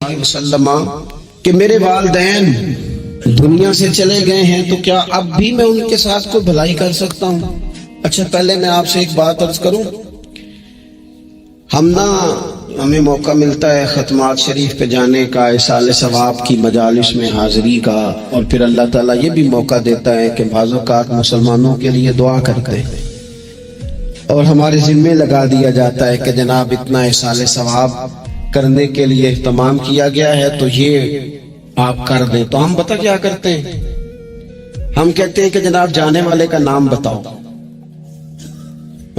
وسلم کہ میرے والدین دنیا سے چلے گئے ہیں تو کیا اب بھی میں ان کے ساتھ کوئی بھلائی کر سکتا ہوں؟ اچھا، پہلے میں آپ سے ایک بات عرض کروں. ہمیں موقع ملتا ہے ختمات شریف پہ جانے کا، اصال ثواب کی مجالس میں حاضری کا، اور پھر اللہ تعالیٰ یہ بھی موقع دیتا ہے کہ بعض اوقات مسلمانوں کے لیے دعا کرتے ہیں اور ہمارے ذمے لگا دیا جاتا ہے کہ جناب اتنا اصال ثواب کرنے کے لیے اہتمام کیا گیا ہے تو یہ آپ کر دیں. تو ہم پتہ کیا کرتے ہیں؟ ہم کہتے ہیں کہ جناب جانے والے کا نام بتاؤ.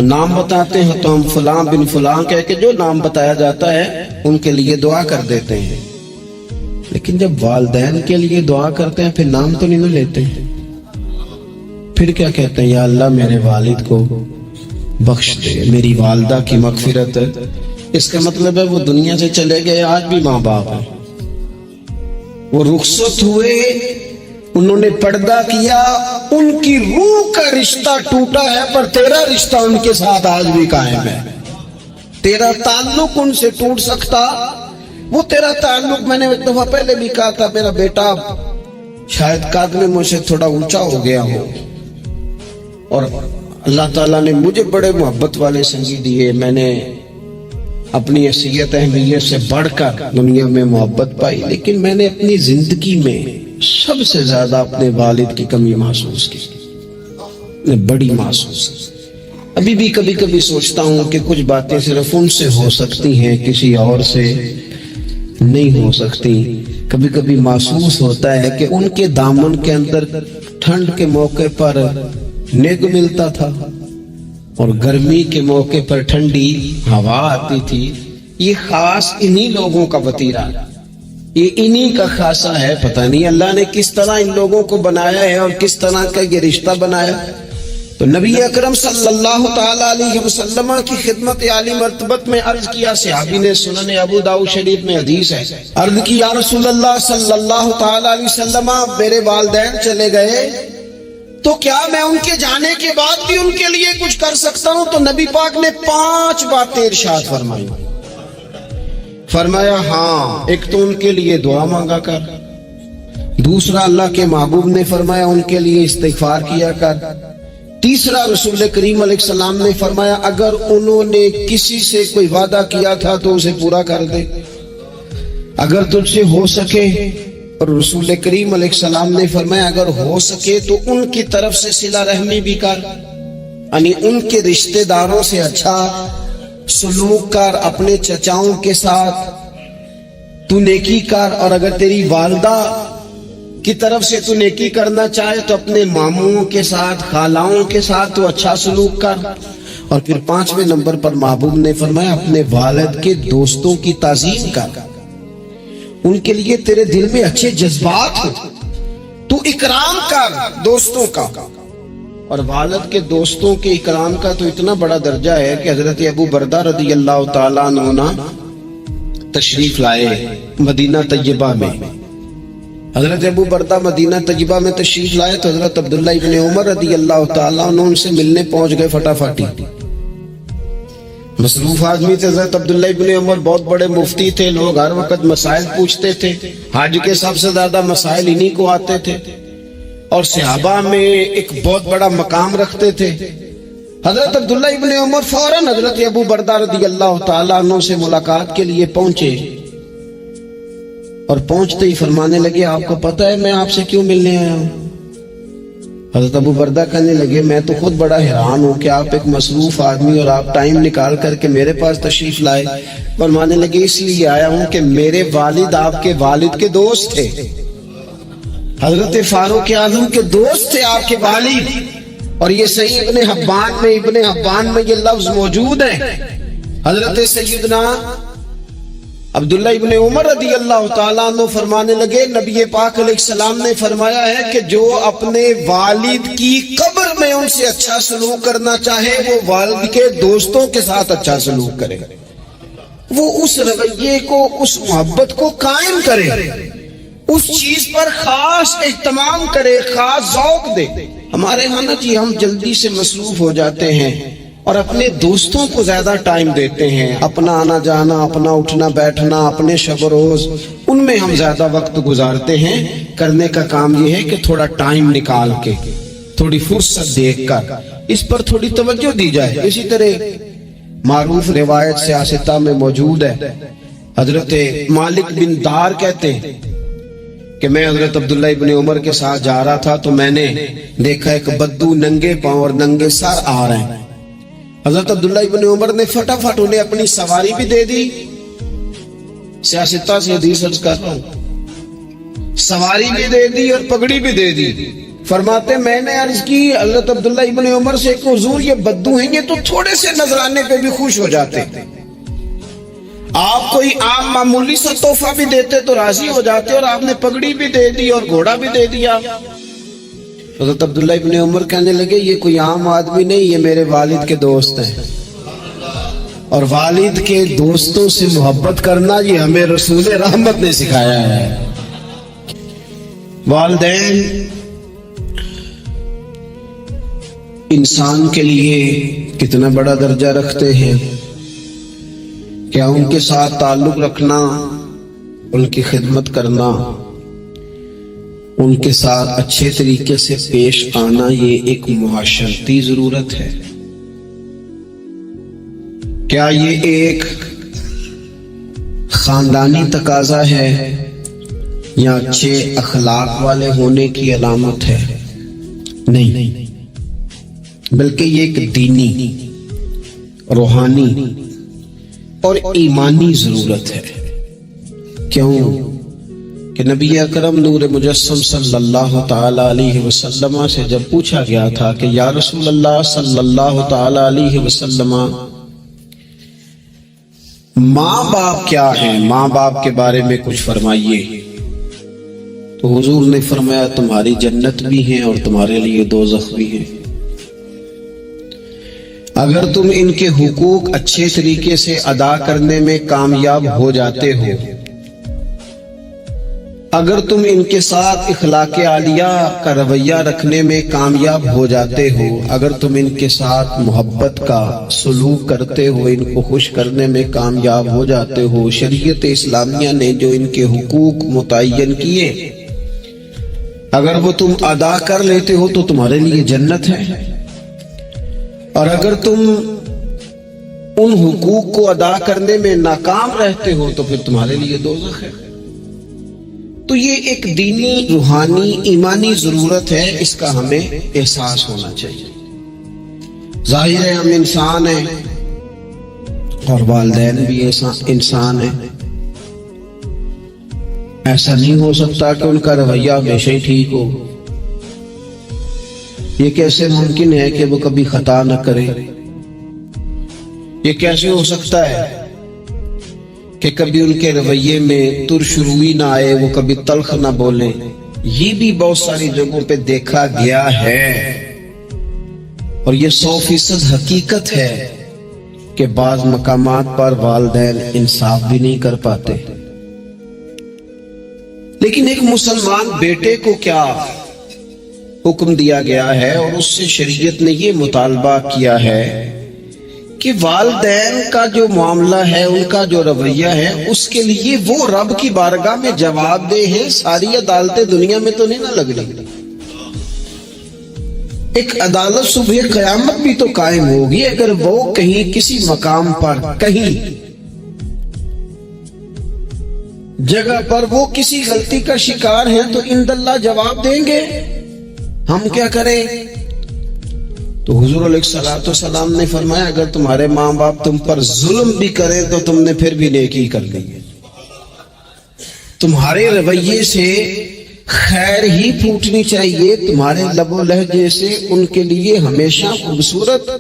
نام بتاتے ہیں تو ہم فلاں بن فلاں کہہ کے جو نام بتایا جاتا ہے ان کے لیے دعا کر دیتے ہیں. لیکن جب والدین کے لیے دعا کرتے ہیں پھر نام تو نہیں لیتے ہیں. پھر کیا کہتے ہیں؟ یا اللہ میرے والد کو بخش دے، میری والدہ کی مغفرت. اس کا مطلب ہے وہ دنیا سے چلے گئے، آج بھی ماں باپ ہیں، وہ رخصت ہوئے، انہوں نے پردہ کیا، ان کی روح کا رشتہ ٹوٹا ہے پر تیرا رشتہ ان کے ساتھ آج بھی قائم ہے. تیرا تعلق ان سے ٹوٹ سکتا، وہ تیرا تعلق، میں نے ایک دفعہ پہلے بھی کہا تھا، میرا بیٹا شاید قد میں مجھ سے تھوڑا اونچا ہو گیا ہو اور اللہ تعالیٰ نے مجھے بڑے محبت والے سنگی دیے، میں نے اپنی حیثیت اہمیت سے بڑھ کر دنیا میں محبت پائی، لیکن میں نے اپنی زندگی میں سب سے زیادہ اپنے والد کی کمی محسوس کی، بڑی محسوس. ابھی بھی کبھی کبھی سوچتا ہوں کہ کچھ باتیں صرف ان سے ہو سکتی ہیں، کسی اور سے نہیں ہو سکتی. کبھی کبھی محسوس ہوتا ہے کہ ان کے دامن کے اندر ٹھنڈ کے موقع پر نگ ملتا تھا اور گرمی کے موقع پر ٹھنڈی ہوا آتی تھی. یہ خاص انہی لوگوں کا وطیرہ، یہ انہی کا خاصہ ہے. پتہ نہیں اللہ نے کس طرح ان لوگوں کو بنایا ہے اور کس طرح کا یہ رشتہ بنایا. تو نبی اکرم صلی اللہ تعالی علیہ وسلم کی خدمت عالی مرتبت میں عرض کیا، صحابی نے سنن ابو داؤد شریف میں حدیث ہے، عرض کی یا رسول اللہ صلی اللہ تعالی علیہ وسلم میرے والدین چلے گئے تو کیا میں ان کے جانے کے بعد بھی ان کے لیے کچھ کر سکتا ہوں؟ تو نبی پاک نے 5 باتیں ارشاد فرمائی. فرمایا ہاں، ایک تو ان کے لیے دعا مانگا کر، دوسرا اللہ کے محبوب نے فرمایا ان کے لیے استغفار کیا کر، تیسرا رسول کریم علیہ السلام نے فرمایا اگر انہوں نے کسی سے کوئی وعدہ کیا تھا تو اسے پورا کر دے اگر تجھ سے ہو سکے، اور رسول کریم علیہ السلام نے فرمایا اگر ہو سکے تو ان کی طرف سے صلہ رحمی بھی کر، یعنی ان کے رشتہ داروں سے اچھا سلوک کر، اپنے چچاؤں کے ساتھ تو نیکی کر، اور اگر تیری والدہ کی طرف سے تو نیکی کرنا چاہے تو اپنے ماموں کے ساتھ، خالاؤں کے ساتھ تو اچھا سلوک کر. اور پھر 5ویں نمبر پر محبوب نے فرمایا اپنے والد کے دوستوں کی تعظیم کر، ان کے لیے تیرے دل میں اچھے جذبات ہو، تو اکرام کر دوستوں کا. اور والد کے دوستوں کے اکرام کا تو اتنا بڑا درجہ ہے کہ حضرت ابو بردہ رضی اللہ تعالیٰ عنہ تشریف لائے مدینہ طیبہ میں. حضرت ابو بردہ مدینہ طیبہ میں تشریف لائے تو حضرت عبداللہ ابن عمر رضی اللہ تعالیٰ عنہ ان سے ملنے پہنچ گئے فٹافٹی. مصروف آدمی تھے حضرت عبداللہ ابن عمر، بہت بڑے مفتی تھے، لوگ ہر وقت مسائل پوچھتے تھے، حج کے سب سے زیادہ مسائل انہی کو آتے تھے اور صحابہ میں ایک بہت بڑا مقام رکھتے تھے. حضرت عبداللہ ابن عمر فوراً حضرت ابو بردہ رضی اللہ تعالیٰ عنہ سے ملاقات کے لیے پہنچے اور پہنچتے ہی فرمانے لگے آپ کو پتہ ہے میں آپ سے کیوں ملنے آیا ہوں؟ حضرت ابو بردہ کہنے لگے میں تو خود بڑا حیران ہوں کہ آپ ایک مصروف آدمی اور آپ ٹائم نکال کر کے میرے پاس تشریف لائے. فرمانے لگے اس لیے آیا ہوں کہ میرے والد آپ کے والد کے دوست تھے، حضرت فاروق اعظم کے دوست تھے آپ کے والد. اور یہ صحیح ابن حبان میں یہ لفظ موجود ہے. حضرت سیدنا عبداللہ ابن عمر رضی اللہ تعالیٰ عنہ فرمانے لگے نبی پاک علیہ السلام نے فرمایا ہے کہ جو اپنے والد کی قبر میں ان سے اچھا سلوک کرنا چاہے وہ والد کے دوستوں کے ساتھ اچھا سلوک کرے، وہ اس رویے کو، اس محبت کو قائم کرے، اس چیز پر خاص اہتمام کرے، خاص ذوق دے. ہمارے ہاں نا جی ہم جلدی سے مصروف ہو جاتے ہیں اور اپنے دوستوں کو زیادہ ٹائم دیتے ہیں. اپنا آنا جانا، اپنا اٹھنا بیٹھنا، اپنے شب و روز، ان میں ہم زیادہ وقت گزارتے ہیں. کرنے کا کام یہ ہے کہ تھوڑا ٹائم نکال کے، تھوڑی فرصت دیکھ کر اس پر تھوڑی توجہ دی جائے. اسی طرح معروف روایت سیاستہ میں موجود ہے، حضرت مالک بن دار کہتے ہیں کہ میں حضرت عبداللہ ابن عمر کے ساتھ جا رہا تھا تو میں نے دیکھا ایک بدو ننگے پاؤں اور ننگے سر آ رہے ہیں. حضرت عبداللہ ابن عمر نے فٹافٹ انہیں اپنی سواری بھی دے دی. سیاستہ سے حدیث عرض کر رہا ہوں، سواری بھی دے دی اور پگڑی بھی دے دی. فرماتے میں نے عرض کی حضرت عبداللہ ابن عمر سے کہ حضور یہ بدو ہیں، یہ تو تھوڑے سے نذرانے پہ بھی خوش ہو جاتے، آپ کوئی عام معمولی سا تحفہ بھی دیتے تو راضی ہو جاتے، اور آپ نے پگڑی بھی دے دی اور گھوڑا بھی دے دیا. حضرت عبداللہ ابن عمر کہنے لگے یہ کوئی عام آدمی نہیں، یہ میرے والد کے دوست ہیں، اور والد کے دوستوں سے محبت کرنا یہ ہمیں رسول رحمت نے سکھایا ہے. والدین انسان کے لیے کتنا بڑا درجہ رکھتے ہیں. کیا ان کے ساتھ تعلق رکھنا، ان کی خدمت کرنا، ان کے ساتھ اچھے طریقے سے پیش آنا یہ ایک معاشرتی ضرورت ہے؟ کیا یہ ایک خاندانی تقاضا ہے یا اچھے اخلاق والے ہونے کی علامت ہے؟ نہیں، بلکہ یہ ایک دینی، روحانی اور ایمانی ضرورت ہے. کیوں کہ نبی اکرم نور مجسم صلی اللہ تعالی علیہ وسلم سے جب پوچھا گیا تھا کہ یا رسول اللہ صلی اللہ تعالی علیہ وسلم ماں باپ کیا ہیں، ماں باپ کے بارے میں کچھ فرمائیے، تو حضور نے فرمایا تمہاری جنت بھی ہیں اور تمہارے لیے دوزخ بھی ہیں. اگر تم ان کے حقوق اچھے طریقے سے ادا کرنے میں کامیاب ہو جاتے ہو، اگر تم ان کے ساتھ اخلاق عالیہ کا رویہ رکھنے میں کامیاب ہو جاتے ہو، اگر تم ان کے ساتھ محبت کا سلوک کرتے ہو، ان کو خوش کرنے میں کامیاب ہو جاتے ہو، شریعت اسلامیہ نے جو ان کے حقوق متعین کیے اگر وہ تم ادا کر لیتے ہو تو تمہارے لیے جنت ہے، اور اگر تم ان حقوق کو ادا کرنے میں ناکام رہتے ہو تو پھر تمہارے لیے دوزخ ہے. تو یہ ایک دینی، روحانی، ایمانی ضرورت ہے، اس کا ہمیں احساس ہونا چاہیے. ظاہر ہے ہم انسان ہیں اور والدین بھی انسان ہیں. ایسا نہیں ہو سکتا کہ ان کا رویہ ہمیشہ ہی ٹھیک ہو. یہ کیسے ممکن ہے کہ وہ کبھی خطا نہ کرے؟ یہ کیسے ہو سکتا ہے کہ کبھی ان کے رویے میں ترش روئی نہ آئے، وہ کبھی تلخ نہ بولیں؟ یہ بھی بہت ساری جگہوں پہ دیکھا گیا ہے، اور یہ 100% حقیقت ہے کہ بعض مقامات پر والدین انصاف بھی نہیں کر پاتے. لیکن ایک مسلمان بیٹے کو کیا حکم دیا گیا ہے، اور اس سے شریعت نے یہ مطالبہ کیا ہے کہ والدین کا جو معاملہ ہے، ان کا جو رویہ ہے، اس کے لیے وہ رب کی بارگاہ میں جواب دہ ہیں. ساری عدالتیں دنیا میں تو نہیں نہ لگ رہی، ایک عدالت صبح قیامت بھی تو قائم ہوگی. اگر وہ کہیں کسی مقام پر، کہیں جگہ پر وہ کسی غلطی کا شکار ہیں تو انداللہ جواب دیں گے. ہم کیا کریں؟ تو حضور علیہ الصلوۃ والسلام نے فرمایا اگر تمہارے ماں باپ تم پر ظلم بھی کریں تو تم نے پھر بھی نیکی کر لی ہے. تمہارے رویے سے خیر ہی پھوٹنی چاہیے، تمہارے لب و لہجے سے ان کے لیے ہمیشہ خوبصورت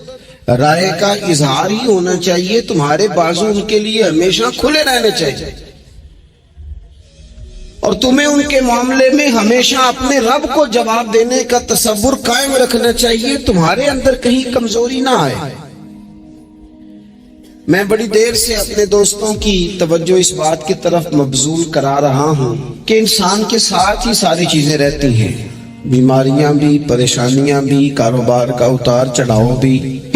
رائے کا اظہار ہی ہونا چاہیے، تمہارے بازو ان کے لیے ہمیشہ کھلے رہنے چاہیے، اور تمہیں ان کے معاملے میں ہمیشہ اپنے رب کو جواب دینے کا تصور قائم رکھنا چاہیے، تمہارے اندر کہیں کمزوری نہ آئے. میں بڑی دیر سے اپنے دوستوں کی توجہ اس بات کی طرف مبذول کرا رہا ہوں کہ انسان کے ساتھ ہی ساری چیزیں رہتی ہیں، بیماریاں بھی، پریشانیاں بھی، کاروبار کا اتار چڑھاؤ بھی،